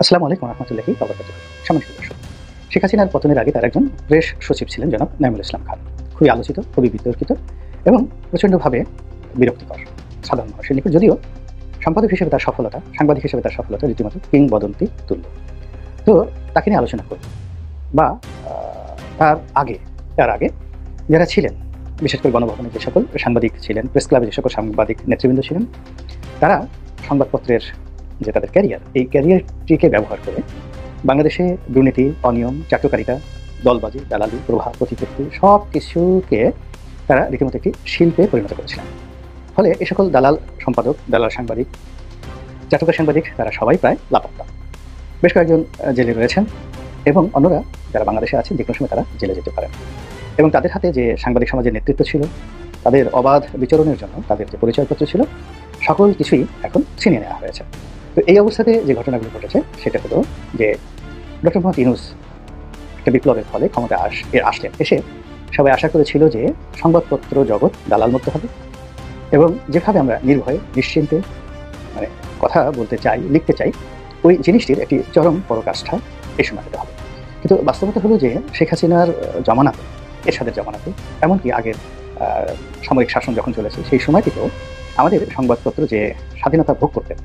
আসসালামু আলাইকুম রহমতুল্লাহি ওয়া বারাকাতুহু। সম্মানিত দর্শক, শেখ হাসিনার পতনের আগে তার একজন প্রেস সচিব ছিলেন জনাব নাঈমুল ইসলাম খান। খুবই আলোচিত, খুবই বিতর্কিত এবং প্রচণ্ডভাবে বিরক্তিকর সাধারণ মানুষের নিকট। যদিও সম্পাদক হিসেবে তার সফলতা, সাংবাদিক হিসেবে তার সফলতা রীতিমতো কিংবদন্তি তুল্য। তো তাকে নিয়ে আলোচনা করব বা তার আগে যারা ছিলেন, বিশেষ করে গণভবনে যে সকল সাংবাদিক ছিলেন, প্রেস ক্লাবে যে সকল সাংবাদিক নেতৃবৃন্দ ছিলেন, তারা সংবাদপত্রের যে তাদের ক্যারিয়ার, এই ক্যারিয়ারটিকে ব্যবহার করে বাংলাদেশে দুর্নীতি, অনিয়ম, চাটুকারিতা, দলবাজি, দালালি, প্রভাব প্রতিপত্তি সব কিছুকে তারা রীতিমতো একটি শিল্পে পরিণত করেছিলেন। ফলে এ সকল দালাল সম্পাদক, দালাল সাংবাদিক, চাটুকার সাংবাদিক তারা সবাই প্রায় লাপাত্তা। বেশ কয়েকজন জেলে রয়েছেন এবং অন্যরা যারা বাংলাদেশে আছেন যে কোনো সময় তারা জেলে যেতে পারেন। এবং তাদের হাতে যে সাংবাদিক সমাজের নেতৃত্ব ছিল, তাদের অবাধ বিচরণের জন্য তাদের যে পরিচয়পত্র ছিল, সকল কিছুই এখন ছিনিয়ে নেওয়া হয়েছে। তো এই অবস্থাতে যে ঘটনাগুলো ঘটেছে সেটা হলো যে ডক্টর মোহাম্মদ ইউনূস একটা বিপ্লবের ফলে ক্ষমতা আসলেন। এসে সবাই আশা করেছিল যে সংবাদপত্র জগৎ দালালমুক্ত হবে এবং যেভাবে আমরা নির্ভয়ে নিশ্চিন্তে কথা বলতে চাই, লিখতে চাই, ওই জিনিসটির একটি চরম পরাকাষ্ঠা এই সময়টাতে হবে। কিন্তু বাস্তবতা হলো যে শেখ হাসিনার জমানাতে, এরশাদের জমানাতে, এমনকি আগের সামরিক শাসন যখন চলেছে সেই সময়টিতেও আমাদের সংবাদপত্র যে স্বাধীনতা ভোগ করতেন,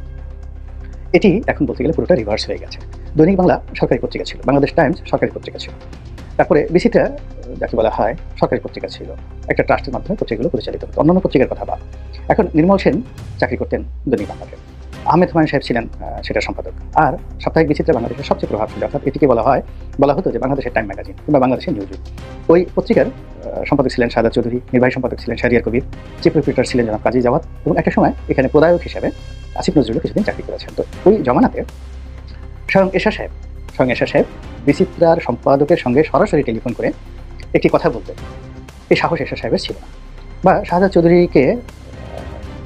এটি এখন বলতে গেলে পুরোটা রিভার্স হয়ে গেছে। দৈনিক বাংলা সরকারি পত্রিকা ছিল, বাংলাদেশ টাইমস সরকারি পত্রিকা ছিল, তারপরে বিচিত্রা যাকে বলা হয় সরকারি পত্রিকা ছিল, একটা ট্রাস্টের মাধ্যমে পত্রিকাগুলো পরিচালিত হতো। অন্যান্য পত্রিকার কথা বাদ, এখন নির্মল সেন চাকরি করতেন দৈনিক বাংলাতে, আহমেদ হুমায়ুন সাহেব ছিলেন সেটার সম্পাদক, আর সাপ্তাহিক বিচিত্রা বাংলাদেশের সবচেয়ে প্রভাবশালী, অর্থাৎ এটিকে বলা হতো যে বাংলাদেশের টাইম ম্যাগাজিন কিংবা বাংলাদেশের নিউজ উইক। ওই পত্রিকার সম্পাদক ছিলেন শাহাদাত চৌধুরী, নির্বাহী সম্পাদক ছিলেন শাহরিয়ার কবির, চিফ রিপোর্টার ছিলেন জনাব কাজী জাওয়াদ এবং একটা সময় এখানে প্রদায়ক হিসেবে আসিফ নজরুলও কিছুদিন চাকরি করেছেন। তো ওই জমানাতে স্বয়ং এরশাদ সাহেব বিচিত্রার সম্পাদকের সঙ্গে সরাসরি টেলিফোন করে একটি কথা বলতেন, এই সাহস এরশাদ সাহেবের ছিল না। বা শাহাদাত চৌধুরীকে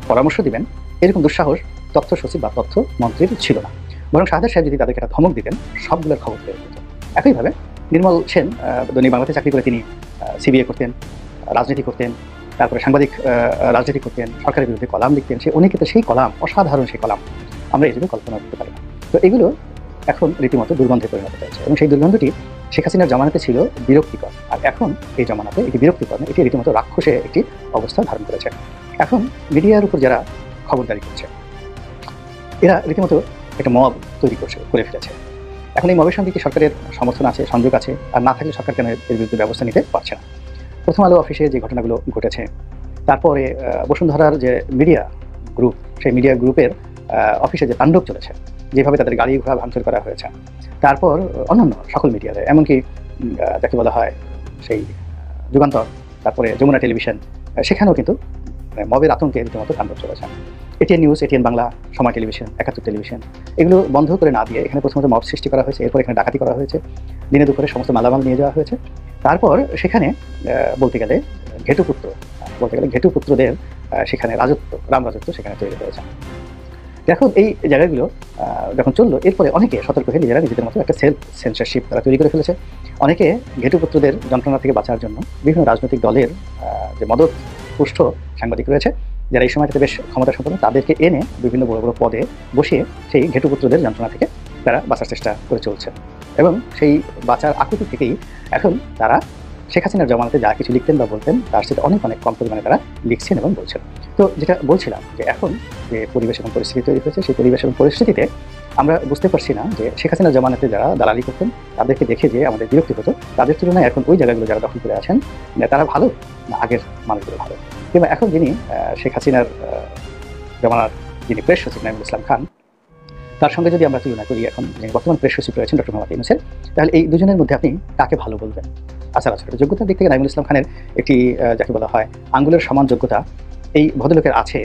পরামর্শ দিবেন এরকম দুঃসাহস তথ্য সচিব বা তথ্য মন্ত্রীর ছিল না। বরং শাহাদাত সাহেব যদি তাদেরকে একটা ধমক দিতেন, সবগুলোর খবর পেয়ে যেত। একইভাবে নির্মল সেন দৈনিক বাংলাতে চাকরি করে তিনি সিবিএ করতেন, রাজনীতি করতেন, তারপরে সাংবাদিক রাজনীতি করতেন, সরকারের বিরুদ্ধে কলাম লিখতেন। সে অনেকে তো সেই কলাম, অসাধারণ সেই কলাম, আমরা এই জন্য কল্পনা করতে পারি না। তো এগুলো এখন রীতিমতো দুর্গন্ধে পরিণত হয়েছে এবং সেই দুর্গন্ধটি শেখ হাসিনার জমানাতে ছিল বিরক্তিকর, আর এখন এই জমানাতে এটি বিরক্তিকর না, এটি রীতিমতো রাক্ষসে একটি অবস্থা ধারণ করেছে। এখন মিডিয়ার উপর যারা খবরদারি করছে, এরা রীতিমতো একটা মব তৈরি করে ফেলেছে। এখন এই মবের সঙ্গে কি সরকারের সমর্থন আছে, সংযোগ আছে? আর না থাকলে সরকার কেন এর বিরুদ্ধে ব্যবস্থা নিতে পারছে না? প্রথম আলো অফিসে যে ঘটনাগুলো ঘটেছে, তারপরে বসুন্ধরার যে মিডিয়া গ্রুপ, সেই মিডিয়া গ্রুপের অফিসে যে তাণ্ডব চলেছে, যেভাবে তাদের গাড়ি ঘোড়া ভাঙচুর করা হয়েছে, তারপর অন্যান্য সকল মিডিয়াতে, এমনকি যাকে বলা হয় সেই যুগান্তর, তারপরে যমুনা টেলিভিশন, সেখানেও কিন্তু মবের আতঙ্কে রীতিমতো তাণ্ডব চলেছে। এটিএন নিউজ, এটিএন বাংলা, সময় টেলিভিশন, ৭১ টেলিভিশন, এগুলো বন্ধ করে না দিয়ে এখানে প্রথমত মব সৃষ্টি করা হয়েছে, এরপর এখানে ডাকাতি করা হয়েছে, দিনে দুপুরে সমস্ত মালামাল নিয়ে যাওয়া হয়েছে। তারপর সেখানে বলতে গেলে ঘেটুপুত্রদের সেখানে রাম রাজত্ব সেখানে তৈরি হয়েছে। এখন এই জায়গাগুলো যখন চললো, এরপরে অনেকে সতর্ক হয়ে নিজেদের মতো একটা সেলফ সেন্সরশিপ তারা তৈরি করে ফেলেছে। অনেকে ঘেটুপুত্রদের যন্ত্রণা থেকে বাঁচার জন্য বিভিন্ন রাজনৈতিক দলের যে মদত পুষ্ট সাংবাদিক রয়েছে, যারা এই সময়টাতে বেশ ক্ষমতা সম্পন্ন, তাদেরকে এনে বিভিন্ন বড় বড় পদে বসিয়ে সেই ঘেটুপুত্রদের যন্ত্রণা থেকে তারা বাঁচার চেষ্টা করে চলছে। এবং সেই বাঁচার আকুতি থেকেই এখন তারা শেখ হাসিনার জমানাতে যা কিছু লিখতেন বা বলতেন, তার সাথে অনেক কম পরিমাণে তারা লিখছেন এবং বলছেন। তো যেটা বলছিলাম যে এখন যে পরিবেশ এবং পরিস্থিতি তৈরি হয়েছে, সেই পরিবেশ এবং পরিস্থিতিতে আমরা বুঝতে পারছি না যে শেখ হাসিনার জমানাতে যারা দালালি করতেন, তাদেরকে দেখে যে আমাদের বিরক্তি হতো, তাদের তুলনায় এখন ওই জায়গাগুলো যারা দখল করে আছেন, তারা ভালো না আগের মানুষগুলো ভালো? কিংবা এখন যিনি শেখ হাসিনার জমানার যিনি প্রেস সচিব নাঈমুল ইসলাম খান, তার সঙ্গে যদি আমরা তুলনা করি এখন যিনি বর্তমান প্রেস সচিব রয়েছেন ডক্টর মোহাম্মদ ইউনূসের, তাহলে এই দুজনের মধ্যে আপনি কাকে ভালো বলবেন? আচার আচরণের যোগ্যতার দিক থেকে নাঈমুল ইসলাম খানের একটি যাকে বলা হয় আঙ্গুলের সমান যোগ্যতা এই ভদ্রলোকের আছে,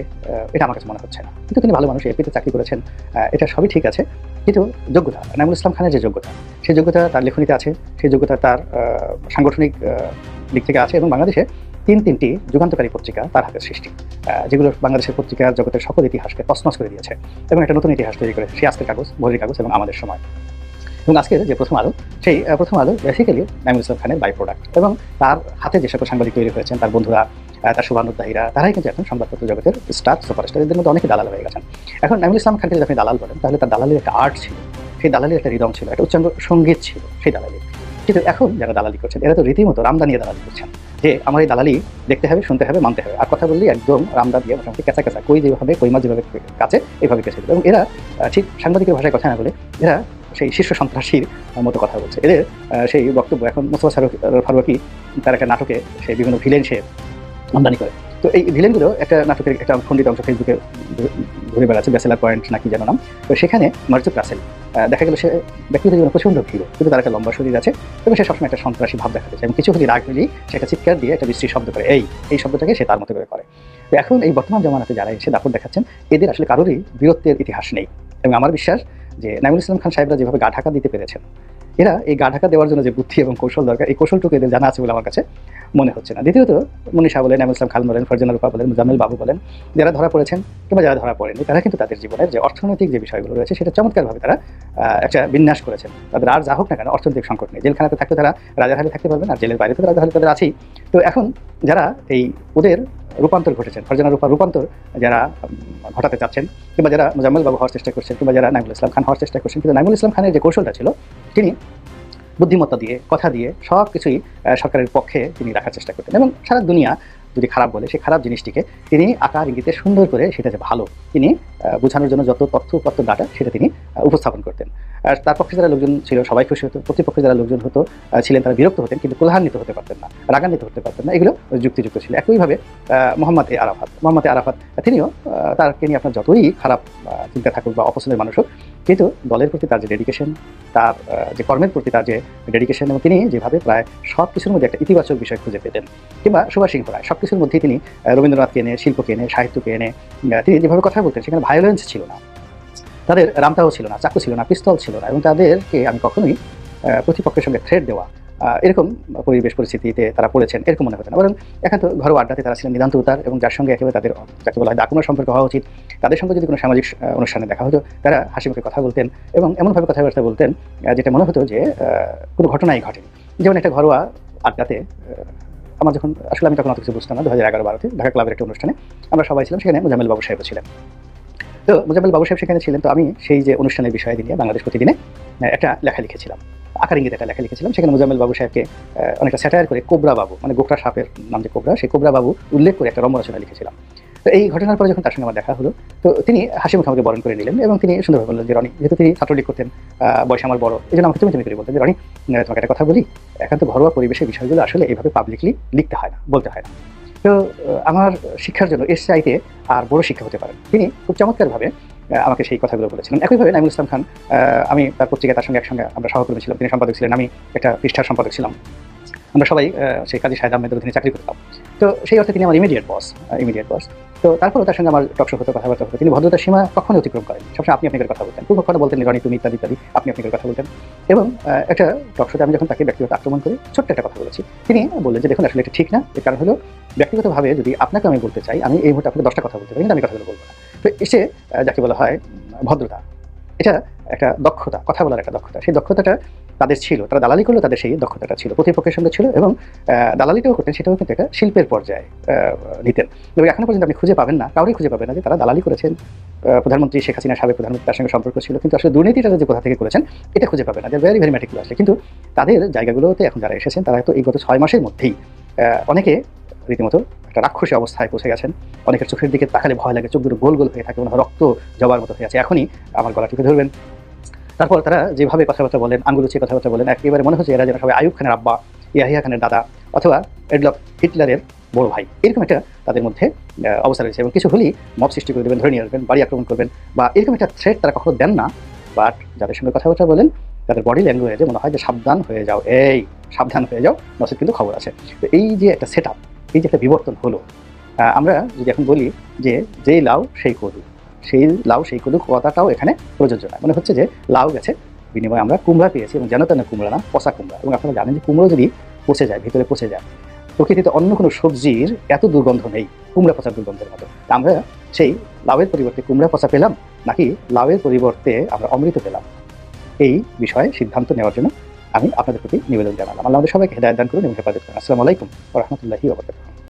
এটা আমার কাছে মনে হচ্ছে না। কিন্তু তিনি ভালো মানুষ, এপিতে চাকরি করেছেন, এটা সবই ঠিক আছে। কিন্তু যোগ্যতা, নাঈমুল ইসলাম খানের যে যোগ্যতা, সেই যোগ্যতা তার লেখনীতে আছে, সেই যোগ্যতা তার সাংগঠনিক দিক থেকে আছে। এবং বাংলাদেশে তিনটি যুগান্তকারী পত্রিকা তার হাতের সৃষ্টি, যেগুলো বাংলাদেশের পত্রিকার জগতের সকল ইতিহাসকে তছনছ করে দিয়েছে এবং একটা নতুন ইতিহাস তৈরি করেছে। সেই আজকের কাগজ, ভোরের কাগজ এবং আমাদের সময়। এবং আজকের যে প্রথম আলো, সেই প্রথম আলো বেসিক্যালি নাঈমুল ইসলাম খানের বাই প্রোডাক্ট। এবং তার হাতে যে সকল সাংবাদিক তৈরি হয়েছেন, তার বন্ধুরা, তার শুভানুদ্দাহীরা, তারাই কিন্তু এখন সংবাদপত্র জগতের স্টার সুপারস্টার। এদের মধ্যে অনেকে দালাল হয়ে গেছেন। এখন নাঈমুল ইসলাম খানকে যদি আপনি দালাল বলেন, তাহলে তার দালালের একটা আর্ট ছিল, সেই দালালির একটা রিদম ছিল, একটা উচ্চাঙ্গ সঙ্গীত ছিল সেই দালালি। কিন্তু এখন যারা দালালি করছেন এরা তো রীতিমতো রামদা নিয়ে দালালি করছেন, যে আমার এই দালালি দেখতে হবে, শুনতে হবে, মানতে হবে, আর কথা বললে একদম রামদা দিয়ে মোটামুটি কেঁচা কেঁচা কই যেভাবে কই মাছ যেভাবে কাছে এইভাবে কেঁচে দেবে। এবং এরা ঠিক সাংবাদিকের ভাষায় কথা না বলে এরা সেই শীর্ষ সন্ত্রাসীর মতো কথা বলছে। এদের সেই বক্তব্য এখন মোস্তফা ফারুকী তার একটা নাটকে সেই বিভিন্ন ভিলেন সে আমদানি করে। তো এই ভিলেনগুলো একটা নাটকের একটা খণ্ডিত অংশ ফেসবুকে ঘুরে বেড়াচ্ছে, ব্যাচেলার পয়েন্ট নাকি যেন নাম। তো সেখানে মার্জুক রাসেল দেখা গেল সে ব্যক্তিগত জীবনে প্রচণ্ড ভিড়, কিন্তু তার একটা লম্বা শরীর আছে এবং সে সবসময় একটা সন্ত্রাসী ভাব দেখাতে চায় এবং কিছু হলে রাগ হলেই সে একটা চিৎকার দিয়ে একটা বিশ্রী শব্দ করে, এই শব্দটাকে সে তার মতো করে করে। তো এখন এই বর্তমান জমানাতে যারা এসে দাপট দেখাচ্ছেন এদের আসলে কারোরই বীরত্বের ইতিহাস নেই। এবং আমার বিশ্বাস যে নাঈমুল ইসলাম খান সাহেবরা যেভাবে গা ঢাকা দিতে পেরেছেন, এরা এই গা ঢাকা দেওয়ার জন্য যে বুদ্ধি এবং কৌশল দরকার এই কৌশলটুকু এদের জানা আছে বলে আমার কাছে মনে হচ্ছে না। দ্বিতীয়ত মনীষা বলেন, নাঈমুল ইসলাম খান বলেন, ফারজানা রূপা বলেন, মুজাম্মেল বাবু বলেন, যারা ধরা পড়েছেন কিংবা যারা ধরা পড়েনি তারা কিন্তু তাদের জীবনের যে অর্থনৈতিক যে বিষয়গুলো রয়েছে সেটা চমৎকারভাবে তারা একটা বিন্যাস করেছেন। তাদের আর যা হোক না কেন অর্থনৈতিক সংকট নেই। জেলখানাতে থাকতে তারা রাজারহালে থাকতে পারবেন, আর জেলের বাইরে তো রাজারহালে তাদের আছেই। তো এখন যারা এই ওদের রূপান্তর ঘটেছেন, ফারজানা রূপার রূপান্তর যারা ঘটাতে চাচ্ছেন, কিংবা যারা মুজাম্মেল বাবু হওয়ার চেষ্টা করছেন, কিংবা যারা নাঈমুল ইসলাম খান হওয়ার চেষ্টা করছেন, কিন্তু নাঈমুল ইসলাম খানের যে কৌশলটা ছিল তিনি বুদ্ধিমত্তা দিয়ে কথা দিয়ে সব কিছুই সরকারের পক্ষে তিনি রাখার চেষ্টা করতেন এবং সারা দুনিয়া যদি খারাপ বলে সেই খারাপ জিনিসটিকে তিনি আকার ইঙ্গিতে সুন্দর করে সেটা যে ভালো তিনি বোঝানোর জন্য যত তথ্যপত্র ডাটা সেটা তিনি উপস্থাপন করতেন। আর তার পক্ষে যারা লোকজন ছিল সবাই খুশি হতো, প্রতিপক্ষে যারা লোকজন ছিলেন তারা বিরক্ত হতেন, কিন্তু প্রধান্বিত হতে পারতেন না, রাগান্বিত হতে পারতেন না। এগুলো যুক্তিযুক্ত ছিল। একইভাবে মোহাম্মদ এ আরাফাত তিনিও তাকে নিয়ে আপনার যতই খারাপ চিন্তা থাকুক বা অপছন্দের মানুষ হোক, কিন্তু দলের প্রতি তার যে ডেডিকেশন, তার যে কর্মের প্রতি তার যে ডেডিকেশন, এবং তিনি যেভাবে প্রায় সব কিছুর মধ্যে একটা ইতিবাচক বিষয় খুঁজে পেতেন, কিংবা সুভাষ সিংহ রায় সব কিছুর মধ্যেই তিনি রবীন্দ্রনাথকে এনে, শিল্পকে এনে, সাহিত্যকে এনে তিনি যেভাবে কথা বলতেন সেখানে ভায়োলেন্স ছিল না, তাদের রামতাও ছিল না, চাকু ছিল না, পিস্তল ছিল না, এবং তাদেরকে আমি কখনোই প্রতিপক্ষের সঙ্গে থ্রেট দেওয়া এরকম পরিবেশ পরিস্থিতিতে তারা পড়েছেন এরকম মনে হতো না। বরং একান্ত ঘরোয়া আড্ডাতে তারা ছিলেন নিতান্ত উদার, এবং যার সঙ্গে একেবারে তাদের যাকে বলা হয় দাকুমার সম্পর্ক হওয়া উচিত, তাদের সঙ্গে যদি কোনো সামাজিক অনুষ্ঠানে দেখা হতো তারা হাসি মুখে কথা বলতেন এবং এমনভাবে কথাবার্তা বলতেন যেটা মনে হতো যে কোনো ঘটনাই ঘটেনি। যেমন একটা ঘরোয়া আড্ডাতে আমার যখন আসলে আমি তখন অত কিছু বুঝতাম না, 2011-12-তে ঢাকা ক্লাবের একটা অনুষ্ঠানে আমরা সবাই ছিলাম, সেখানে মুজাম্মেল বাবু সাহেবও ছিলেন। তো মুজাম্মেল বাবু সাহেব সেখানে ছিলেন। তো আমি সেই যে অনুষ্ঠানের বিষয় নিয়ে বাংলাদেশ প্রতিদিনে একটা লেখা লিখেছিলাম, আকার ইঙ্গিতে একটা লেখা লিখেছিলাম। সেখানে মুজাম্মেল বাবু সাহেবকে অনেকটা স্যাটায়ার করে কোবরা বাবু, মানে গোকরা সাপের নাম যে কোবরা, সেই কোবরা বাবু উল্লেখ করে একটা রম্যরচনা লিখেছিলাম। তো এই ঘটনার পরে যখন তার সঙ্গে আমার দেখা হলো, তো তিনি হাসি মুখে আমাকে বরণ করে নিলেন এবং তিনি সুন্দরভাবে বললেন যে রনি, যেহেতু তিনি ছাত্রলীগ করতেন, বয়স আমার বড়, এই জন্য আমাকে তুমি করে বলতেন যে রনি, তোমাকে একটা কথা বলি, একান্ত ঘরোয়া পরিবেশের বিষয়গুলো আসলে এইভাবে পাবলিকলি লিখতে হয় না, বলতে হয় না। তো আমার শিক্ষার জন্য এর চাইতে আর বড় শিক্ষা হতে পারে। তিনি খুব চমৎকারভাবে আমাকে সেই কথাগুলো বলেছিলেন। একইভাবে নাঈমুল ইসলাম খান, আমি তার পত্রিকায় তার সঙ্গে একসঙ্গে আমরা সহকর্মী ছিলাম, তিনি সম্পাদক ছিলেন, আমি একটা পৃষ্ঠার সম্পাদক ছিলাম, আমরা সবাই সেই কাজী শাহেদ আহমেদের অধীনে চাকরি করতাম। তো সেই অর্থে তিনি আমার ইমিডিয়েট বস। তো তারপরেও তার সঙ্গে আমার টকশো হতো, কথাবার্তা হতো। তিনি ভদ্রতার সীমা কখনো অতিক্রম করেন, সবসময় আপনি আপনাকে কথা বলতেন, খুব কথা বলতেন রনি তুমি ইত্যাদি ইত্যাদি, আপনি আপনাকে কথা বলতেন। এবং একটা টকশোতে আমি যখন তাকে ব্যক্তিগত আক্রমণ করে ছোট্ট একটা কথা বলেছি, তিনি বললেন যে দেখুন আসলে এটা ঠিক না, এর কারণ হলো ব্যক্তিগতভাবে যদি আপনাকে আমি বলতে চাই, আমি এই মুহূর্তে আপনাকে 10টা কথা বলতে পারি, কিন্তু আমি কথাগুলো বলবো না। তো এসে যাকে বলা হয় ভদ্রতা, এটা একটা দক্ষতা, কথা বলার একটা দক্ষতা, সেই দক্ষতাটা তাদের ছিল। তারা দালালি করলেও তাদের সেই দক্ষতাটা ছিল, প্রতিপক্ষের সঙ্গে ছিল, এবং দালালিটাও করতেন, সেটাও কিন্তু একটা শিল্পের পর্যায়ে নিতেন। এবং এখনো পর্যন্ত আপনি খুঁজে পাবেন না, কাউরই খুঁজে পাবেন না যে তারা দালালি করেছেন। প্রধানমন্ত্রী শেখ হাসিনা, সাবেক প্রধানমন্ত্রী, তার সঙ্গে সম্পর্ক ছিল, কিন্তু আসলে দুর্নীতিটা যে কোথা থেকে করেছেন এটা খুঁজে পাবেন না, যে ভেরি ভেরি ম্যাটিকুলাসলি। কিন্তু তাদের জায়গাগুলোতে এখন যারা এসেছেন তারা তো এই গত 6 মাসের মধ্যেই অনেকে রীতিমতো একটা রাক্ষসী অবস্থায় পৌঁছে গেছেন। অনেকের চোখের দিকে তাকালে ভয় লাগে, চোখ দুটো গোল গোল হয়ে থাকে, মনে হয় রক্ত জবার মতো হয়ে আছে, এখনই আমার গলা টিপে ধরবেন। তারপর তারা যেভাবে কথাবার্তা বলেন, আঙুল উঁচিয়ে কথাবার্তা বলেন, একেবারে মনে হচ্ছে এরা যেন সবাই আইয়ুব খানের আব্বা, ইয়াহিয়া খানের দাদা, অথবা এডলফ হিটলারের বড় ভাই, এরকম একটা তাদের মধ্যে অবস্থা রয়েছে। এবং কিছু হলেই মব সৃষ্টি করে দেবেন, ধরে নিয়ে আসবেন, বাড়ি আক্রমণ করবেন, বা এরকম একটা থ্রেট তারা কখনো দেন না। বাট যাদের সঙ্গে কথাবার্তা বলেন তাদের বডি ল্যাঙ্গুয়েজে মনে হয় যে সাবধান হয়ে যাও, সাবধান হয়ে যাও, নচেত কিন্তু খবর আছে। তো এই যে একটা সেট আপ, এই যে একটা বিবর্তন হলো, আমরা যদি এখন বলি যে যেই লাউ সেই কদু, সেই লাউ সেই কদু কথাটাও এখানে প্রযোজ্য নয়। মনে হচ্ছে যে লাউ গেছে, বিনিময়ে আমরা কুমড়া পেয়েছি, এবং যেন তেন কুমড়া না, পচা কুমড়া। এবং আপনারা জানেন যে কুমড়ো যদি পচে যায়, ভিতরে পচে যায়, প্রকৃতিতে অন্য কোনো সবজির এত দুর্গন্ধ নেই কুমড়া পচার দুর্গন্ধের মতো। আমরা সেই লাউয়ের পরিবর্তে কুমড়া পচা পেলাম, নাকি লাউয়ের পরিবর্তে আমরা অমৃত পেলাম, এই বিষয়ে সিদ্ধান্ত নেওয়ার জন্য আমি আপনাদের প্রতি নিবেদন জানালাম। আল্লাহ আমাদের সবাইকে হেদায়েত দান করুন এবং হেফাজত করুন। আসসালামু আলাইকুম ওয়া রাহমাতুল্লাহি ওয়া বারাকাতুহু।